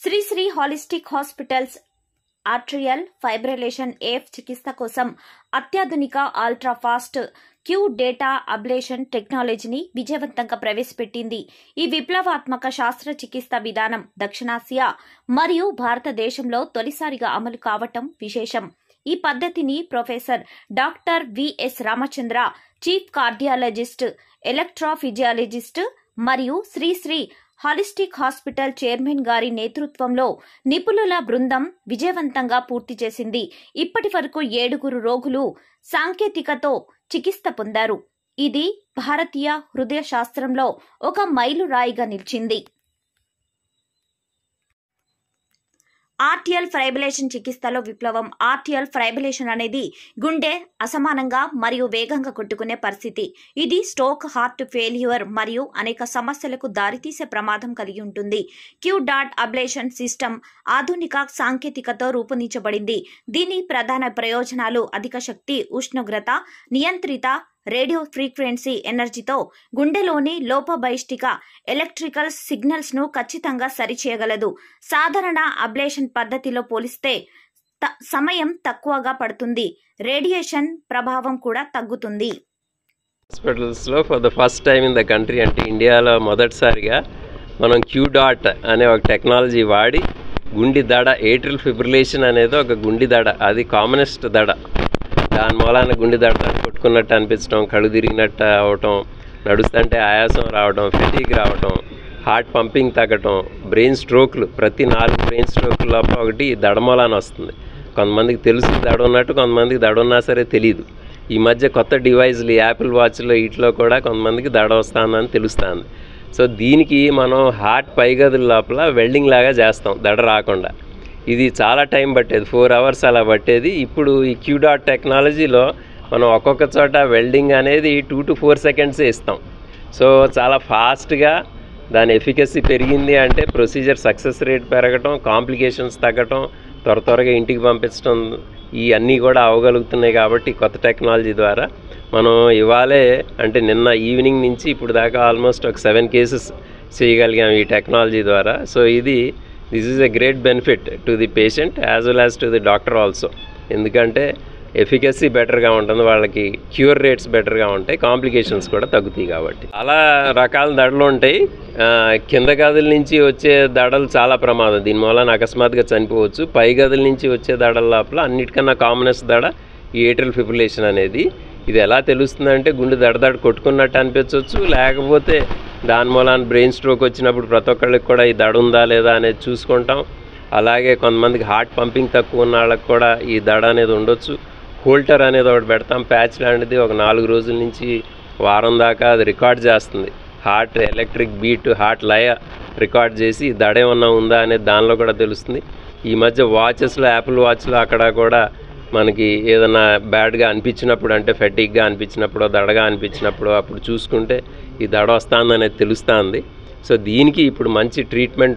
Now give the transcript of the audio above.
Shri Sri holistic hospitals atrial fibrillation AF చికిత్స కోసం అత్యాధునిక ultra fast Q data ablation టెక్నాలజీని విజయవంతంగా ప్రవేశపెట్టింది. ఈ విప్లవాత్మక శస్త్రచికిత్స విధానం దక్షిణాసియా మరియు భారతదేశంలో తొలిసారిగా అమలు కావటం విశేషం. ఈ పద్ధతిని professor doctor VS Ramachandra, chief cardiologist, electrophysiologist మరియు Sri Sri holistic hospital chairman గారి నేతృత్వంలో నిపుణుల బృందం విజయవంతంగా పూర్తి చేసింది. ఇప్పటి వరకు 7 రోగులు సాంకేతికతో చికిత్స పొందారు. ఇది భారతీయ హృదయ శాస్త్రంలో ఒక మైలురాయిగా నిలిచింది. ఆర్టియల్ ఫైబ్రిలేషన్ చికిత్సలో విప్లవం. ఆర్టియల్ ఫైబ్రిలేషన్ అనేది గుండె అసమానంగా మరియు వేగంగా కొట్టుకునే పరిస్థితి. ఇది స్ట్రోక్, హార్ట్ ఫెయిల్యూర్ మరియు అనేక సమస్యలకు దారితీసే ప్రమాదం కలిగి ఉంటుంది. క్యూ డాట్ అబ్లేషన్ సిస్టమ్ ఆధునిక సాంకేతికతో రూపొందించబడింది. దీని ప్రధాన ప్రయోజనాలు అధిక శక్తి, ఉష్ణోగ్రత నియంత్రిత రేడియో ఫ్రీక్వెన్సీ ఎనర్జీతో గుండెలోని లోపభయిష్టిక ఎలక్ట్రికల్ సిగ్నల్స్ ను ఖచ్చితంగా సరిచేయగలదు. సాధారణ అబ్లేషన్ పద్ధతిలో పోలిస్తే సమయం తక్కువగా పడుతుంది. రేడియేషన్ ప్రభావం కూడా తగ్గుతుంది. హాస్పిటల్స్ లో for the first time in the country, అంటే ఇండియాలో మొదటిసారిగా మనం క్యూ డాట్ అనే ఒక టెక్నాలజీ వాడి గుండె దడ, ఏట్రియల్ ఫిబ్రిలేషన్ అనేది ఒక గుండె దడ, అది కామనెస్ట్ దడ. దాని మూలాన గుండె దడ కొట్టుకున్నట్టు అనిపించడం, కళ్ళు తిరిగినట్టు అవటం, నడుస్తుంటే ఆయాసం రావడం, ఫెటీగ్ రావటం, హార్ట్ పంపింగ్ తగ్గటం, బ్రెయిన్ స్ట్రోక్లు, ప్రతి 4 బ్రెయిన్ స్ట్రోక్ల లోపల ఒకటి దడ మూలాన వస్తుంది. కొంతమందికి తెలుసు దడ ఉన్నట్టు, కొంతమందికి దడ ఉన్నా సరే తెలియదు. ఈ మధ్య కొత్త డివైజ్లు యాపిల్ వాచ్లో వీటిలో కూడా కొంతమందికి దడ వస్తుందని తెలుస్తుంది. సో దీనికి మనం హార్ట్ పైగదుల లోపల వెల్డింగ్ లాగా చేస్తాం దడ రాకుండా. ఇది చాలా టైం పట్టేది, 4 hours అలా పట్టేది. ఇప్పుడు ఈ క్యూ డాట్ టెక్నాలజీలో మనం ఒక్కొక్క చోట వెల్డింగ్ అనేది 2 to 4 seconds ఇస్తాం. సో చాలా ఫాస్ట్గా దాని ఎఫికసీ పెరిగింది. అంటే ప్రొసీజర్ సక్సెస్ రేట్ పెరగటం, కాంప్లికేషన్స్ తగ్గటం, త్వరగా ఇంటికి పంపించడం, ఈ అన్నీ కూడా అవగలుగుతున్నాయి. కాబట్టి కొత్త టెక్నాలజీ ద్వారా మనం ఇవాళే, అంటే నిన్న ఈవినింగ్ నుంచి ఇప్పుడు దాకా ఆల్మోస్ట్ ఒక 7 cases చేయగలిగాం ఈ టెక్నాలజీ ద్వారా. So this is a great benefit to the patient as well as to the doctor also. ఎందుకంటే ఎఫికసీ బెటర్గా ఉంటుంది, వాళ్ళకి క్యూర్ రేట్స్ బెటర్గా ఉంటాయి, కాంప్లికేషన్స్ కూడా తగ్గుతాయి. కాబట్టి చాలా రకాల దడలు ఉంటాయి. కింద గదుల నుంచి వచ్చే దడలు చాలా ప్రమాదం, దీని మూలన అకస్మాత్తుగా చనిపోవచ్చు. పై గదుల నుంచి వచ్చే దడల లోపల అన్నిటికన్నా కామనెస్ట్ దడ ఈ ఏట్రియల్ ఫిబ్రిలేషన్ అనేది. ఇది ఎలా తెలుస్తుందంటే గుండె దడ కొట్టుకున్నట్టు అనిపించవచ్చు, లేకపోతే దాని మూలాన బ్రెయిన్ స్ట్రోక్ వచ్చినప్పుడు ప్రతి ఒక్కళ్ళకి కూడా ఈ దడ ఉందా లేదా అనేది చూసుకుంటాం. అలాగే కొంతమందికి హార్ట్ పంపింగ్ తక్కువ ఉన్న వాళ్ళకి కూడా ఈ దడ అనేది ఉండొచ్చు. హోల్టర్ అనేది ఒకటి పెడతాం, ప్యాచ్ లాంటిది, ఒక 4 రోజుల నుంచి వారం దాకా అది రికార్డ్ చేస్తుంది. హార్ట్ ఎలక్ట్రిక్ బీట్, హార్ట్ లయ రికార్డ్ చేసి దడ ఏమన్నా ఉందా అనేది దానిలో కూడా తెలుస్తుంది. ఈ మధ్య వాచెస్లో, యాపిల్ వాచ్లో అక్కడ కూడా మనకి ఏదైనా బ్యాడ్గా అనిపించినప్పుడు, అంటే ఫెటిక్గా అనిపించినప్పుడు, దడగా అనిపించినప్పుడు అప్పుడు చూసుకుంటే ఈ దడ వస్తుందనేది తెలుస్తుంది. సో దీనికి ఇప్పుడు మంచి ట్రీట్మెంట్